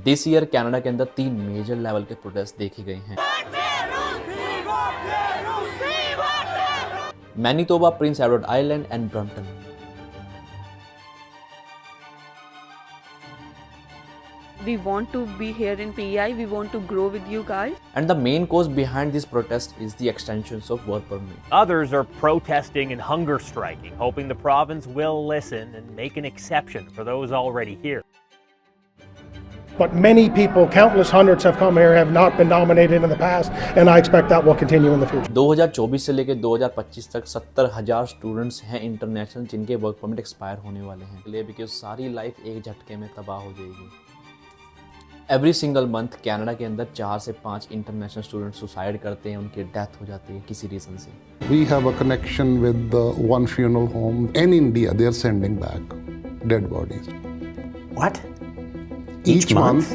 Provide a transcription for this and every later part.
This year Canada के अंदर 3 major level के प्रोटेस्ट देखे गए हैं। Manitoba, Prince Edward island and Brampton. We want to be here in PEI. We want to grow with you guys. And the main cause behind this protest is the extensions of work permit. Others are protesting and hunger striking, hoping the province will listen and make an exception for those already here. But many people, countless hundreds have come here, have not been nominated in the past, and I expect that will continue in the future. 2024 से लेकर 2025 तक 70,000 students हैं international जिनके work permit expire होने वाले हैं, इसलिए because सारी लाइफ एक झटके में तबाह हो जाएगी। एवरी सिंगल मंथ कनाडा के अंदर 4 से 5 इंटरनेशनल स्टूडेंट सुसाइड करते हैं, उनकी डेथ हो जाती है किसी रीज़न से। We have a connection with one funeral home. In India, they are sending back dead bodies. What? Each month?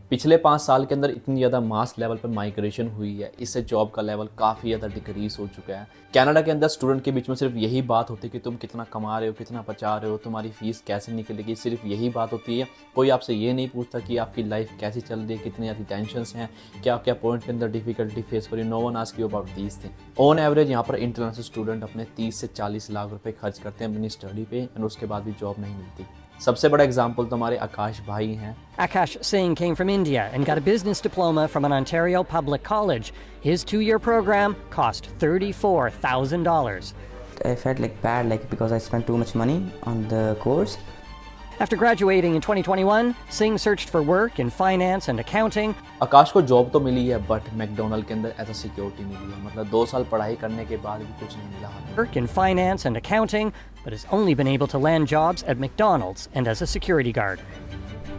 पिछले 5 साल के अंदर इतनी ज़्यादा मास लेवल पर माइग्रेशन हुई है, इससे जॉब का लेवल काफ़ी ज़्यादा डिक्रीज हो चुका है। कनाडा के अंदर स्टूडेंट के बीच में सिर्फ यही बात होती है कि तुम कितना कमा रहे हो, कितना बचा रहे हो, तुम्हारी फीस कैसे निकलेगी, सिर्फ यही बात होती है। कोई आपसे ये नहीं पूछता कि आपकी लाइफ कैसी चल रही है, कितनी ज़्यादा टेंशंस हैं, क्या क्या पॉइंट के अंदर डिफिकल्टी फेस करी। No one ask you about these thing. On average यहाँ पर इंटरनेशनल स्टूडेंट अपने 30 से 40 लाख रुपये खर्च करते हैं अपनी स्टडी पे, और उसके बाद भी जॉब नहीं मिलती। सबसे बड़ा एग्जाम्पल तो हमारे आकाश भाई हैं। Akash Singh came from India and got a business diploma from an Ontario public college. His 2-year program cost $34,000. I felt like bad, because I spent too much money on the course. After graduating in 2021, Singh searched for work in finance and accounting. आकाश को job तो मिली है, but McDonald के अंदर as a security मिली है, मतलब 2 साल पढ़ाई करने के बाद भी कुछ नहीं मिला हमें। Work in finance and accounting, but has only been able to land jobs at McDonald's and as a security guard.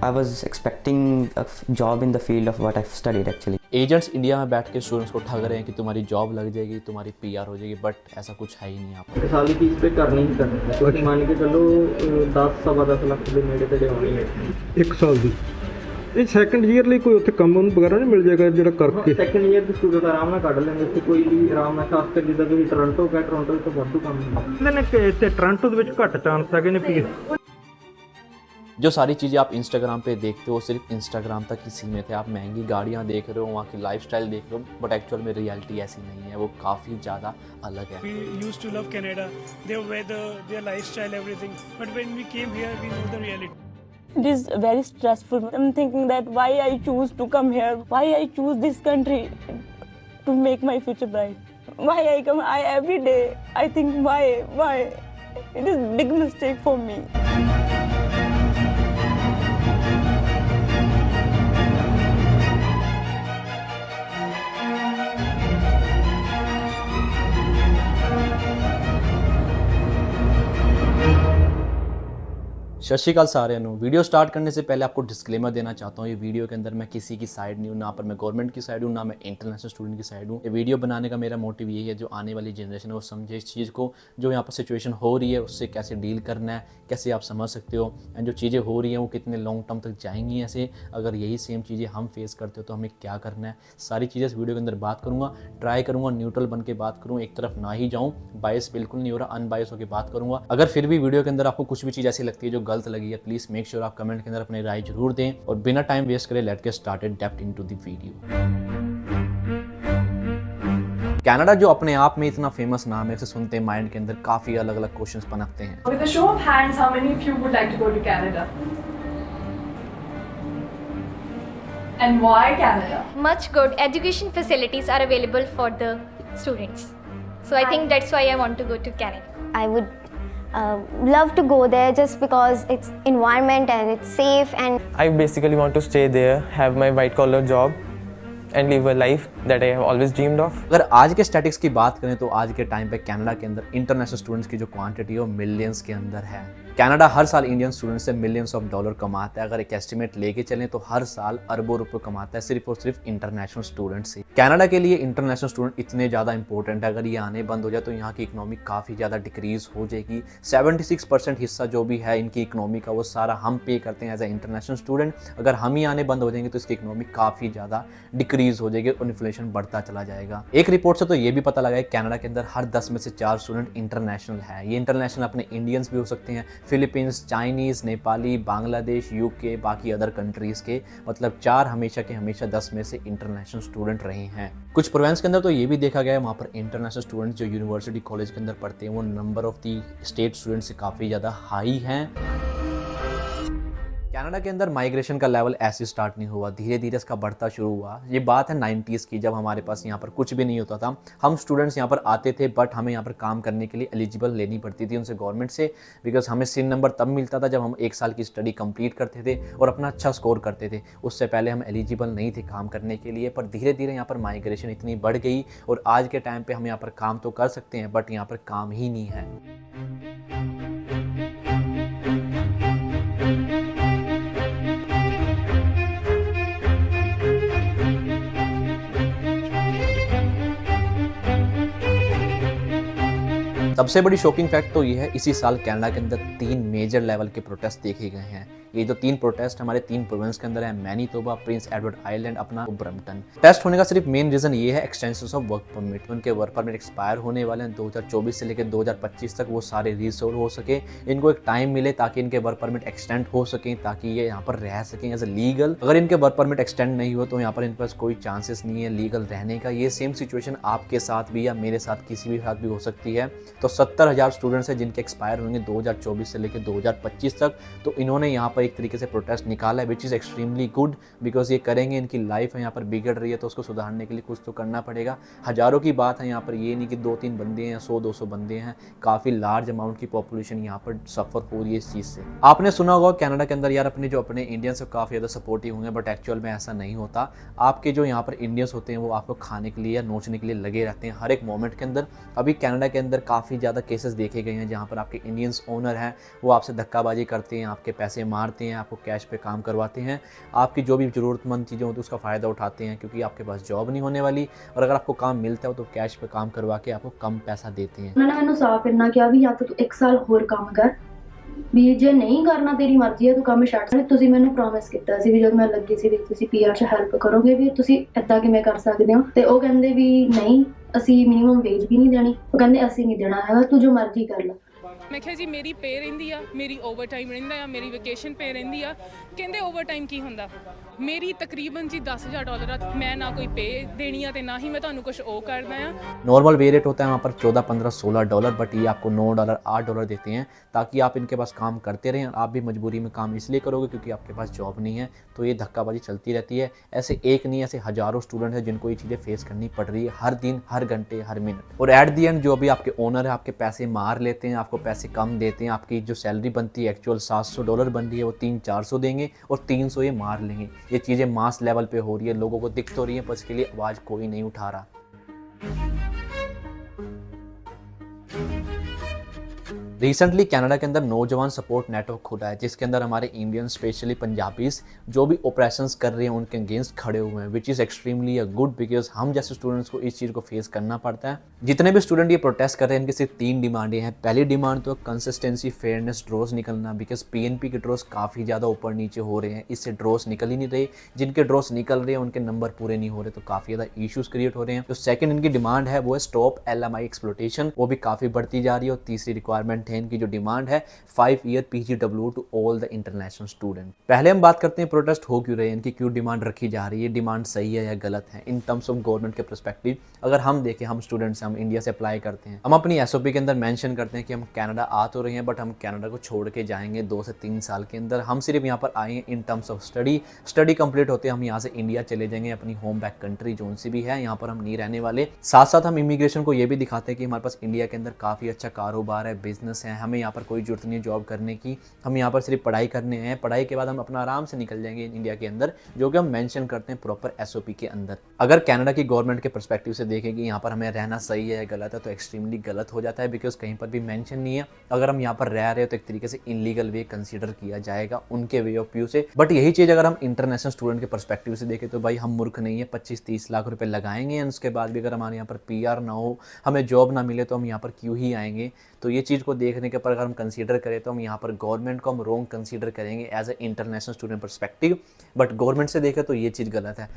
I was expecting a job in the field of what I've studied actually. Agents India में बैठ के students को ठग रहे हैं कि तुम्हारी job लग जाएगी, तुम्हारी PR हो जाएगी, बट ऐसा कुछ है ही नहीं यहाँ पर। साल की फीस पे करनी ही करनी है, क्योंकि मान के चलो 10-10 लाख ਦੇ ਨੇੜੇ ਤੇ ਹੋਣੀ ਹੈ 1 ਸਾਲ ਦੀ। ਇਹ ਸੈਕੰਡ ਈਅਰ ਲਈ ਕੋਈ ਉੱਥੇ ਕੰਮ ਵਗੈਰਾ ਨਹੀਂ ਮਿਲ ਜਾਏਗਾ ਜਿਹੜਾ ਕਰਕੇ? ਸੈਕੰਡ ਈਅਰ ਦੇ ਸਟੂਡੈਂਟ ਆਰਾਮ ਨਾਲ ਕੱਢ ਲੈਂਦੇ ਇੱਥੇ, ਕੋਈ ਵੀ ਆਰਾਮ ਨਾਲ, ਖਾਸ ਕਰ ਜਿੱਦਾਂ ਤੁਸੀਂ ਟੋਰਾਂਟੋ ਗਏ, ਟੋਰਾਂਟੋ ਵਿੱਚ ਵਾਧੂ ਕੰਮ ਹੁੰਦਾ। ਇਹਨਾਂ ਨੇ ਇੱਥੇ ਟੋਰਾਂਟੋ ਦੇ ਵਿੱਚ ਘੱਟ ਚਾਂਸ ਹੈਗੇ ਨੇ ਫੀਸ। जो सारी चीज़ें आप इंस्टाग्राम पे देखते हो सिर्फ इंस्टाग्राम तक ही सीमित है। आप महंगी गाड़ियाँ देख रहे हो, वहाँ की लाइफस्टाइल देख रहे हो, बट एक्चुअल में रियलिटी ऐसी नहीं है, वो काफ़ी ज़्यादा अलग है। We used to love Canada, their weather, their lifestyle, everything. But when we came here, we know the reality. It is very stressful. I'm thinking that why I choose to come here, why I choose this country to make my future bright. Why I come, every day I think why. It is a big mistake for me. सत श्री अकाल सारे नू। Video start करने से पहले आपको disclaimer देना चाहता हूँ, ये वीडियो के अंदर मैं किसी की साइड नहीं हूँ, ना पर मैं गवर्नमेंट की साइड हूँ, ना मैं इंटरनेशनल स्टूडेंट की साइड हूँ। ये वीडियो बनाने का मेरा मोटिव यही है, जो आने वाली जनरेशन है वो समझे इस चीज़ को, जो यहाँ पर सिचुएशन हो रही है उससे कैसे डील करना है, कैसे आप समझ सकते हो, एंड जो चीज़ें हो रही हैं वो कितने लॉन्ग टर्म तक जाएंगी। ऐसे अगर यही सेम चीज़ें हम फेस करते हो तो हमें क्या करना है, सारी चीज़ें इस वीडियो के अंदर बात करूँगा। ट्राई करूँगा न्यूट्रल बन के बात करूँ, एक तरफ ना ही जाऊँ, बायस बिल्कुल नहीं हो रहा, अनबायस होकर बात करूँगा। अगर फिर भी वीडियो के अंदर आपको कुछ भी चीज़ ऐसी लगती है जो गलत लगी है, प्लीज़ मेक श्योर आप कमेंट के अंदर अपनी राय जरूर दें, और बिना टाइम वेस्ट करे let's get started depth into the video. Canada जो अपने आप में इतना फेमस नाम है, इसे सुनते माइंड के अंदर काफी अलग अलग क्वेश्चंस पनपते हैं। With a show of hands, how many of you would like to go to Canada? And why Canada? Much good education facilities are available for the students. So I think that's why I want to go to Canada. I would love to go there just because it's environment and it's safe, and I basically want to stay there, have my white collar job and live a life that I have always dreamed of. अगर आज के statics की बात करें तो आज के time पे कनाडा के अंदर इंटरनेशनल स्टूडेंट्स की जो क्वांटिटी है वो मिलियंस के अंदर है। कनाडा हर साल इंडियन स्टूडेंट से मिलियंस ऑफ डॉलर कमाता है। अगर एक एस्टिमेट लेके चलें तो हर साल अरबों रुपए कमाता है सिर्फ और सिर्फ इंटरनेशनल स्टूडेंट से। कनाडा के लिए इंटरनेशनल स्टूडेंट इतने ज़्यादा इंपॉर्टेंट है, अगर ये आने बंद हो जाए तो यहाँ की इकोनॉमी काफ़ी ज़्यादा डिक्रीज हो जाएगी। 76% हिस्सा जो भी है इनकी इकोनॉमी का वो सारा हम पे करते हैं एज ए इंटरनेशनल स्टूडेंट। अगर हम ही आने बंद हो जाएंगे तो इसकी इकोनॉमी काफ़ी ज़्यादा डिक्रीज इंक्रीज हो जाएगी और इन्फ्लेशन बढ़ता चला जाएगा। एक रिपोर्ट से तो ये भी पता लगा है कनाडा के अंदर हर 10 में से 4 स्टूडेंट इंटरनेशनल है। ये इंटरनेशनल अपने इंडियंस भी हो सकते हैं, Philippines, Chinese, Nepali, Bangladesh, UK, बाकी अदर कंट्रीज़ के, मतलब 4 हमेशा के हमेशा 10 में से इंटरनेशनल स्टूडेंट रहे हैं। कुछ प्रोविंस के अंदर तो ये भी देखा गया है वहाँ पर इंटरनेशनल स्टूडेंट्स जो यूनिवर्सिटी कॉलेज के अंदर पढ़ते हैं वो number of the state students से काफ़ी ज़्यादा हाई हैं। कनाडा के अंदर माइग्रेशन का लेवल ऐसे स्टार्ट नहीं हुआ, धीरे धीरे इसका बढ़ता शुरू हुआ। ये बात है 90s की, जब हमारे पास यहाँ पर कुछ भी नहीं होता था। हम स्टूडेंट्स यहाँ पर आते थे बट हमें यहाँ पर काम करने के लिए एलिजिबल लेनी पड़ती थी उनसे गवर्नमेंट से, बिकॉज हमें सिन नंबर तब मिलता था जब हम 1 साल की स्टडी कंप्लीट करते थे और अपना अच्छा स्कोर करते थे। उससे पहले हम एलिजिबल नहीं थे काम करने के लिए। पर धीरे धीरे यहाँ पर माइग्रेशन इतनी बढ़ गई और आज के टाइम पर हम यहाँ पर काम तो कर सकते हैं बट यहाँ पर काम ही नहीं है। सबसे बड़ी शॉकिंग फैक्ट तो ये है, इसी साल कनाडा के अंदर 3 मेजर लेवल के प्रोटेस्ट देखे गए हैं। ये जो 3 प्रोटेस्ट हमारे 3 प्रोविंस के अंदर है, मैनीटोबा, प्रिंस एडवर्ड आइलैंड, अपना ब्रम्पटन। टेस्ट होने का सिर्फ मेन रीजन ये है एक्सटेंशन ऑफ वर्क परमिट। उनके वर्क परमिट एक्सपायर होने वाले हैं 2024 से लेकर 2025 तक, वो सारे रिसोल्व हो सके, इनको एक टाइम मिले ताकि इनके वर्क परमिट एक्सटेंड हो सके, ताकि ये यहाँ पर रह सकें एज ए लीगल। अगर इनके वर्क परमिट एक्सटेंड नहीं हो तो यहाँ पर इनके पास कोई चांसेस नहीं है लीगल रहने का। ये सेम सिचुएशन आपके साथ भी या मेरे साथ किसी भी साथ भी हो सकती है। तो 70,000 स्टूडेंट्स हैं जिनके एक्सपायर होंगे 2024 से लेकर 2025 तक। तो इन्होंने यहाँ पर एक तरीके से प्रोटेस्ट निकाला है, which is extremely good, because ये करेंगे, इनकी लाइफ है यहाँ पर बिगड़ रही है तो उसको सुधारने के लिए कुछ तो करना पड़ेगा। हज़ारों की बात है यहाँ पर, ये नहीं कि 2-3 बंदे हैं या 100-200 बंदे हैं, काफ़ी लार्ज अमाउंट की पॉपुलेशन यहाँ पर सफ़र हो रही है इस चीज़ से। आपने सुना होगा कनाडा के अंदर यार अपने इंडियंस काफ़ी ज़्यादा सपोर्टिव होंगे, बट एक्चुअल में ऐसा नहीं होता। आपके जो यहाँ पर इंडियंस होते हैं वो आपको खाने के लिए या नोचने के लिए लगे रहते हैं हर एक मोमेंट के अंदर। अभी कनाडा के अंदर काफ़ी ज़्यादा केसेस देखे गए हैं जहाँ पर आपके इंडियंस ओनर हैं वो आपसे धक्काबाजी करते हैं, आपके पैसे मारते हैं, आपको कैश पे काम करवाते हैं, आपकी जो भी ज़रूरतमंद चीज़ें होती हैं उसका फ़ायदा उठाते हैं, क्योंकि आपके पास जॉब नहीं होने वाली और अगर आपको काम मिलता है तो कैश पे काम करवा के आपको कम पैसा देते हैं। उन्होंने मैंने साफ इन्ना किया भी या तो तू 1 साल होर काम कर, ਵੀ ਜੇ ਨਹੀਂ ਕਰਨਾ ਤੇਰੀ ਮਰਜ਼ੀ ਹੈ ਤੂੰ ਕੰਮ ਛੱਡ ਸਕਦੇ। ਤੁਸੀਂ ਮੈਨੂੰ ਪ੍ਰੋਮਿਸ ਕੀਤਾ ਸੀ ਵੀ ਜਦ ਮੈਂ ਲੱਗੀ ਸੀ ਵੀ ਤੁਸੀਂ ਪੀਆਰ 'ਚ ਹੈਲਪ ਕਰੋਗੇ, ਵੀ ਤੁਸੀਂ ਇੱਦਾਂ ਕਿਵੇਂ ਕਰ ਸਕਦੇ ਹੋ। ਤੇ ਉਹ ਕਹਿੰਦੇ ਵੀ ਨਹੀਂ ਅਸੀਂ ਮਿਨੀਮਮ ਵੇਜ ਵੀ ਨਹੀਂ ਦੇਣੀ। ਉਹ ਕਹਿੰਦੇ ਅਸੀਂ ਨਹੀਂ ਦੇਣਾ ਹੈਗਾ, ਤੂੰ ਜੋ ਮਰਜ਼ੀ ਕਰ ਲੈ। ਮੈਂ ਕਿਹਾ ਜੀ ਮੇਰੀ ਪੇ ਰਹਿੰਦੀ ਆ, ਮੇਰੀ ਓਵਰਟਾਈਮ ਰਹਿੰਦਾ ਆ, ਮੇਰੀ ਵੈਕੇਸ਼ਨ ਪੇ ਰਹਿੰਦੀ ਆ। ਕਹਿੰਦੇ ਓਵਰਟਾਈਮ ਕੀ ਹੁੰਦਾ, ਮੇਰੀ ਤਕਰੀਬਨ ਜੀ $10,000 ਆ, ਮੈਂ ਨਾ ਕੋਈ पे देनी है ना ही मैं ਤੁਹਾਨੂੰ कुछ ओ करना है। नॉर्मल वे रेट होता है वहाँ पर $14, $15, $16, बट ये आपको $9, $8 देते हैं ताकि आप इनके पास काम करते रहें। आप भी मजबूरी में काम इसलिए करोगे क्योंकि आपके पास जॉब नहीं है, तो ये धक्काबाजी चलती रहती है। ऐसे एक नहीं, ऐसे हज़ारों स्टूडेंट हैं जिनको ये चीज़ें फेस करनी पड़ रही है हर दिन, हर घंटे, हर मिनट। और एट दी एंड जो भी आपके ओनर है आपके पैसे मार लेते हैं, आपको पैसे कम देते हैं। आपकी जो सैलरी बनती है एक्चुअल $700 बन रही है वो 300-400 देंगे और 300 ये मार लेंगे। ये चीज़ें मास लेवल पे हो रही है, लोगों को दिख तो रही है पर इसके लिए आवाज़ कोई नहीं उठा रहा। रिसेंटली कनाडा के अंदर नौजवान सपोर्ट नेटवर्क खुला है जिसके अंदर हमारे इंडियन स्पेशली पंजाबीज जो भी ऑपरेशंस कर रहे हैं उनके अगेंस्ट खड़े हुए हैं, which is extremely a good, because हम जैसे स्टूडेंट्स को इस चीज़ को फेस करना पड़ता है। जितने भी स्टूडेंट ये प्रोटेस्ट कर रहे हैं इनकी सिर्फ 3 डिमांडें हैं। पहली डिमांड तो कंसिस्टेंसी, फेयरनेस, ड्रॉज निकलना, बिकॉज पीएनपी के ड्रॉज काफ़ी ज़्यादा ऊपर नीचे हो रहे हैं, इससे ड्रॉज निकल ही नहीं रहे। जिनके ड्रॉज निकल रहे हैं उनके नंबर पूरे नहीं हो रहे, तो काफ़ी ज़्यादा इशूज़ क्रिएट हो रहे हैं। तो सेकंड इनकी डिमांड है वो है स्टॉप LMI एक्सप्लोटेशन, वो भी काफ़ी बढ़ती जा रही है। और तीसरी रिक्वायरमेंट है इनकी जो डिमांड है 5 year PGW to all the international student. पहले हम बात करते हैं प्रोटेस्ट हो क्यों रहे हैं, इनकी क्यों डिमांड रखी जा रही है, डिमांड सही है या गलत है इन टर्म्स ऑफ गवर्नमेंट के पर्सपेक्टिव। अगर हम देखें, हम स्टूडेंट्स हैं, हम इंडिया से अप्लाई करते हैं, हम अपनी SOP के अंदर मेंशन करते हैं कि हम कनाडा आ तो रहे हैं बट हम कनाडा को छोड़ के जाएंगे 2 से 3 साल के अंदर। हम सिर्फ यहाँ पर आए हैं in terms of study complete होते हैं हम यहाँ से इंडिया चले जाएंगे, अपनी होम बैक कंट्री जोन सी भी है, यहाँ पर हम नहीं रहने वाले। साथ साथ हम इमिग्रेशन को ये भी दिखाते हैं कि हमारे पास इंडिया के अंदर काफ़ी अच्छा कारोबार है, बिजनेस है, हमें यहाँ पर कोई जरूरत नहीं जॉब करने की, हम यहाँ पर सिर्फ पढ़ाई करने हैं, पढ़ाई के बाद हम अपना आराम से निकल जाएंगे इंडिया के अंदर, जो कि हम मेंशन करते हैं प्रॉपर SOP के अंदर। अगर कनाडा की गवर्नमेंट के पर्सपेक्टिव से देखें कि यहाँ पर हमें रहना सही है या गलत है, तो एक्सट्रीमली गलत हो जाता है, बिकॉज कहीं पर भी मेंशन नहीं है। अगर हम यहाँ पर रह रहे हो तो एक तरीके से इनलीगल वे कंसीडर किया जाएगा उनके वे ऑफ व्यू से। बट यही चीज़ अगर हम इंटरनेशनल स्टूडेंट के पर्सपेक्टिव से देखें तो भाई हम मूर्ख नहीं है, 25-30 लाख रुपए लगाएंगे और उसके बाद भी अगर हमारे यहाँ पर PR ना हो, हमें जॉब ना मिले, तो हम यहाँ पर क्यों ही आएंगे। तो ये चीज़ को देखने के पर अगर हम कंसीडर करें तो हम यहाँ पर गवर्नमेंट को हम रॉन्ग कंसीडर करेंगे as a international student perspective, but government से देखें तो ये चीज़ गलत है।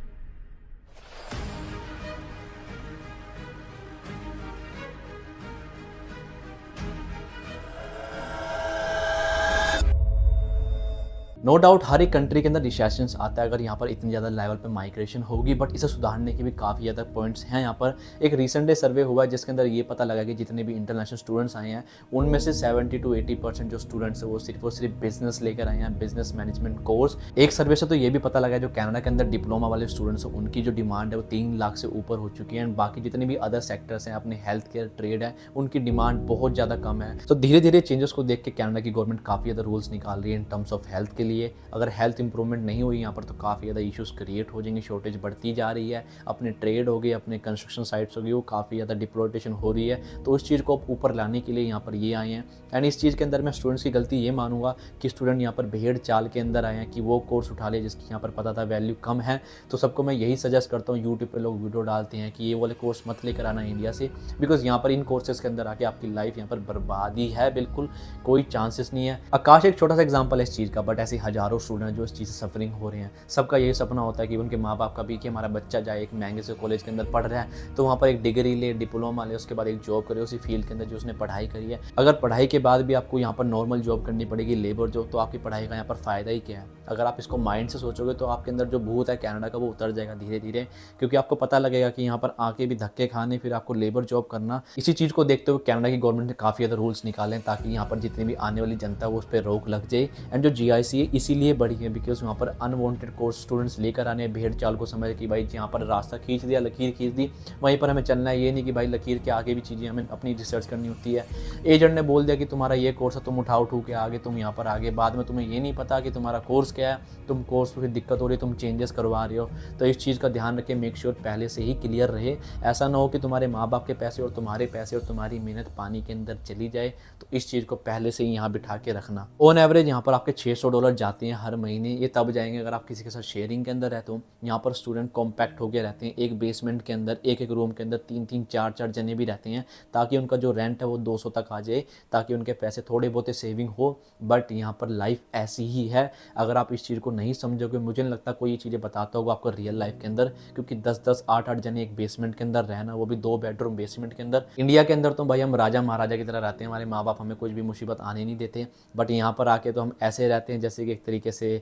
नो डाउट हर एक कंट्री के अंदर रिसेशंस आता है अगर यहाँ पर इतनी ज़्यादा लेवल पे माइग्रेशन होगी, बट इसे सुधारने के भी काफ़ी ज़्यादा पॉइंट्स हैं। यहाँ पर एक रिसेंट डे सर्वे हुआ है जिसके अंदर ये पता लगा कि जितने भी इंटरनेशनल स्टूडेंट्स आए हैं उनमें से 70 to 80% जो स्टूडेंट्स हैं वो सिर्फ बिजनेस लेकर आए हैं, बिजनेस मैनेजमेंट कोर्स। एक सर्वे से तो ये भी पता लगा जो कनाडा के अंदर डिप्लोमा वाले स्टूडेंट्स हैं उनकी जो डिमांड है वो 3 लाख से ऊपर हो चुकी है। एंड बाकी जितने भी अदर सेक्टर्स हैं, अपने हेल्थ केयर, ट्रेड है, उनकी डिमांड बहुत ज़्यादा कम है। तो धीरे धीरे चेंजेस को देख के कनाडा की गवर्नमेंट काफ़ी ज़्यादा रूल्स निकाल रही है इन टर्म्स ऑफ हेल्थ के लिए। अगर हेल्थ इंप्रूवमेंट नहीं हुई यहाँ पर तो काफ़ी ज़्यादा इश्यूज़ क्रिएट हो जाएंगे, शॉर्टेज बढ़ती जा रही है। अपने ट्रेड हो गए, अपने कंस्ट्रक्शन साइट्स हो गई, वो काफ़ी ज़्यादा डिप्लोटेशन हो रही है। तो उस चीज़ को ऊपर लाने के लिए यहाँ पर ये आए हैं। एंड इस चीज़ के अंदर मैं स्टूडेंट्स की गलती ये मानूंगा कि स्टूडेंट यहाँ पर भेड़ चाल के अंदर आए हैं कि वो कोर्स उठा ले जिसकी यहाँ पर पता था वैल्यू कम है। तो सबको मैं यही सजेस्ट करता हूँ, यूट्यूब पे लोग वीडियो डालते हैं कि ये वाले कोर्स मत लेकर आना इंडिया से, बिकॉज यहाँ पर इन कोर्सेज के अंदर आके आपकी लाइफ यहाँ पर बर्बादी है, बिल्कुल कोई चांसेस नहीं है। आकाश एक छोटा सा एग्जांपल है इस चीज़ का, बट ऐसे हज़ारों स्टूडेंट जो इस चीज़ से सफरिंग हो रहे हैं। सबका यही सपना होता है कि उनके माँ बाप का भी कि हमारा बच्चा जाए एक महंगे से कॉलेज के अंदर पढ़ रहा है तो वहाँ पर एक डिग्री ले, डिप्लोमा ले, उसके बाद एक जॉब करे उसी फील्ड के अंदर जो उसने पढ़ाई करी है। अगर पढ़ाई के बाद भी आपको यहाँ पर नॉर्मल जॉब करनी पड़ेगी, लेबर जॉब, तो आपकी पढ़ाई का यहाँ पर फ़ायदा ही क्या है। अगर आप इसको माइंड से सोचोगे तो आपके अंदर जो भूत है कनाडा का वो उतर जाएगा धीरे धीरे, क्योंकि आपको पता लगेगा कि यहाँ पर आके भी धक्के खाने, फिर आपको लेबर जॉब करना। इसी चीज़ को देखते हुए कनाडा की गवर्नमेंट ने काफ़ी ज़्यादा रूल्स निकाले हैं ताकि यहाँ पर जितनी भी आने वाली जनता है वो उस पर रोक लग जाए। एंड जो GIC है इसीलिए बढ़ी है बिकॉज वहाँ पर अनवांटेड कोर्स स्टूडेंट्स लेकर आने, भेड़ चाल को समझ कि भाई यहाँ पर रास्ता खींच दिया, लकीर खींच दी, वहीं पर हमें चलना है। ये नहीं कि भाई लकीर के आगे भी चीज़ें हमें अपनी रिसर्च करनी होती है। एजेंट ने बोल दिया कि तुम्हारा ये कोर्स है, तुम उठा के आगे तुम यहाँ पर आगे, बाद में तुम्हें ये नहीं पता कि तुम्हारा कोर्स क्या है, तुम कोर्स में फिर दिक्कत हो रही है, तुम चेंजेस करवा रहे हो। तो इस चीज़ का ध्यान रखें, मेक श्योर पहले से ही क्लियर रहे। ऐसा ना हो कि तुम्हारे माँ बाप के पैसे और तुम्हारे पैसे और तुम्हारी मेहनत पानी के अंदर चली जाए। तो इस चीज़ को पहले से ही यहाँ बिठा के रखना। ऑन एवरेज यहाँ पर आपके $600 जाते हैं हर महीने। ये तब जाएंगे अगर आप किसी के साथ शेयरिंग के अंदर रहते हो। यहाँ पर स्टूडेंट कॉम्पैक्ट होकर रहते हैं, एक बेसमेंट के अंदर एक रूम के अंदर 3-3, 4-4 जने भी रहते हैं ताकि उनका जो रेंट है वो 200 तक आ जाए, ताकि उनके पैसे थोड़े बहुत सेविंग हो। बट यहाँ पर लाइफ ऐसी ही है। अगर आप इस चीज़ को नहीं समझोगे, मुझे नहीं लगता कोई ये चीज़ें बताता होगा आपको रियल लाइफ के अंदर, क्योंकि 10-10, 8-8 जने एक बेसमेंट के अंदर रहना, वो भी 2 बेडरूम बेसमेंट के अंदर। इंडिया के अंदर तो भाई हम राजा महाराजा की तरह रहते हैं, हमारे माँ बाप हमें कुछ भी मुसीबत आने नहीं देते। बट यहाँ पर आके तो हम ऐसे रहते हैं जैसे कि एक तरीके से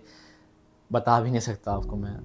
बता भी नहीं सकता आपको मैं।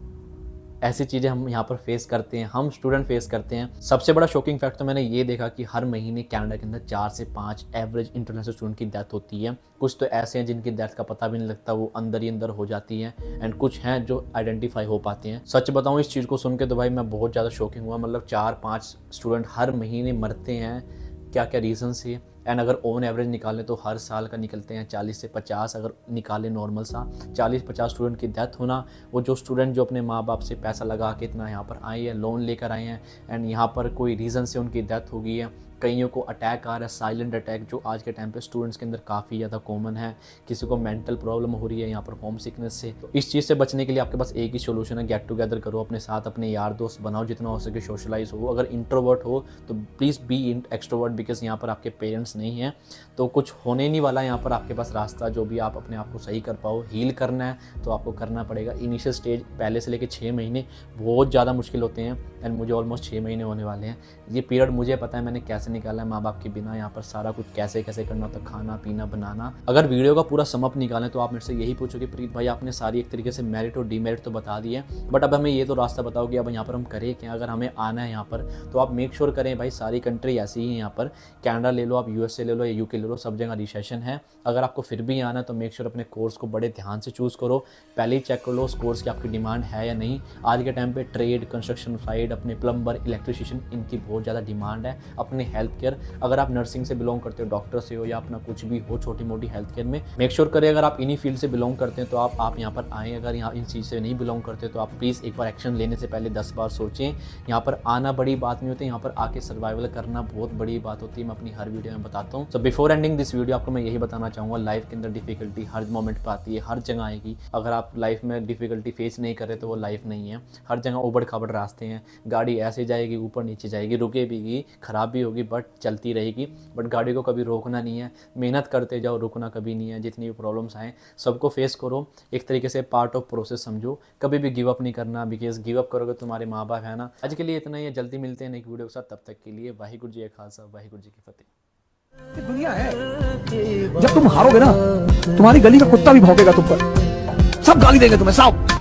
ऐसी चीज़ें हम यहाँ पर फेस करते हैं, हम स्टूडेंट फेस करते हैं। सबसे बड़ा शॉकिंग फैक्ट तो मैंने ये देखा कि हर महीने कनाडा के अंदर 4 से 5 एवरेज इंटरनेशनल स्टूडेंट की डेथ होती है। कुछ तो ऐसे हैं जिनकी डेथ का पता भी नहीं लगता, वो अंदर ही अंदर हो जाती है। एंड कुछ हैं जो आइडेंटिफाई हो पाते हैं। सच बताऊँ, इस चीज़ को सुन के तो भाई मैं बहुत ज़्यादा शॉकिंग हुआ। मतलब 4-5 स्टूडेंट हर महीने मरते हैं, क्या क्या रीज़न से। एंड अगर ऑन एवरेज निकालें तो हर साल का निकलते हैं 40 से 50। अगर निकालें नॉर्मल सा 40-50 स्टूडेंट की डेथ होना, वो जो स्टूडेंट जो अपने माँ बाप से पैसा लगा के इतना यहाँ पर आए हैं, लोन लेकर आए हैं, एंड यहाँ पर कोई रीज़न से उनकी डेथ हो गई है। कईयों को अटैक आ रहा है, साइलेंट अटैक, जो आज के टाइम पे स्टूडेंट्स के अंदर काफ़ी ज़्यादा कॉमन है। किसी को मेंटल प्रॉब्लम हो रही है यहाँ पर होम सिकनेस से। तो इस चीज़ से बचने के लिए आपके पास एक ही सोल्यूशन है, गेट टुगेदर करो अपने साथ, अपने यार दोस्त बनाओ, जितना हो सके सोशलाइज हो। अगर इंट्रोवर्ट हो तो प्लीज़ बी एक्सट्रोवर्ट, बिकॉज यहाँ पर आपके पेरेंट्स नहीं हैं तो कुछ होने नहीं वाला। यहाँ पर आपके पास रास्ता जो भी आप अपने आप को सही कर पाओ, हील करना है तो आपको करना पड़ेगा। इनिशियल स्टेज पहले से लेकर 6 महीने बहुत ज़्यादा मुश्किल होते हैं। एंड मुझे ऑलमोस्ट 6 महीने होने वाले हैं। ये पीरियड मुझे पता है मैंने कैसे निकाला है, माँ बाप के बिना यहाँ पर सारा कुछ कैसे कैसे करना होता, खाना पीना बनाना। अगर वीडियो का पूरा समअप निकालें तो आप मेरे से यही पूछोगे, प्रीत भाई आपने सारी एक तरीके से मेरिट और डीमेरिट तो बता दिए, बट अब हमें ये तो रास्ता बताओ कि अब यहाँ पर हम करें क्या। अगर हमें आना है यहाँ पर तो आप मेक श्योर करें भाई, सारी कंट्री ऐसी ही है यहाँ पर। कनाडा ले लो, आप USA ले लो या UK ले लो, सब जगह रिसेशन है। अगर आपको फिर भी आना है तो मेक श्योर अपने कोर्स को बड़े ध्यान से चूज़ करो। पहले ही चेक कर लो उस कोर्स की आपकी डिमांड है या नहीं। आज के टाइम पे ट्रेड, कंस्ट्रक्शन साइड, अपने प्लम्बर, इलेक्ट्रिशियन, इनकी बहुत ज़्यादा डिमांड है। अपने हेल्थ केयर, अगर आप नर्सिंग से बिलोंग करते हो, डॉक्टर से हो या अपना कुछ भी हो छोटी मोटी हेल्थ केयर में, मेक श्योर करें अगर आप इन्हीं फील्ड से बिलोंग करते हैं तो आप यहाँ पर आएँ। अगर यहाँ इन चीज़ से नहीं बिलोंग करते तो आप प्लीज़ एक बार एक्शन लेने से पहले 10 बार सोचें। यहाँ पर आना बड़ी बात नहीं होती, यहाँ पर आके सर्वाइवल करना बहुत बड़ी बात होती है। मैं अपनी हर वीडियो में बताता हूँ। So before ending this video आपको मैं यही बताना चाहूँगा, लाइफ के अंदर डिफिकल्टी हर मोमेंट पर आती है, हर जगह आएगी। अगर आप लाइफ में डिफिकल्टी फेस नहीं कर रहे तो वो लाइफ नहीं है। हर जगह उबड़ खाबड़ रास्ते हैं, गाड़ी ऐसे जाएगी, ऊपर नीचे जाएगी, रुके भी, खराब भी होगी, बट चलती रहेगी। बट गाड़ी को कभी रोकना नहीं है, मेहनत करते जाओ, रुकना कभी नहीं है। जितनी भी प्रॉब्लम्स आएँ सबको फेस करो, एक तरीके से पार्ट ऑफ प्रोसेस समझो। कभी भी गिव अप नहीं करना, बिकॉज गिव अप करोगे तुम्हारे माँ बाप है ना। आज के लिए इतना ही है, जल्दी मिलते हैं एक वीडियो के साथ। तब तक के लिए वाहिगुरु जी का खालसा, वाहिगुरु जी की फतेह। दुनिया है, जब तुम हारोगे ना तुम्हारी गली का कुत्ता भी भौंकेगा तुम पर। सब गाली देंगे तुम्हें सब।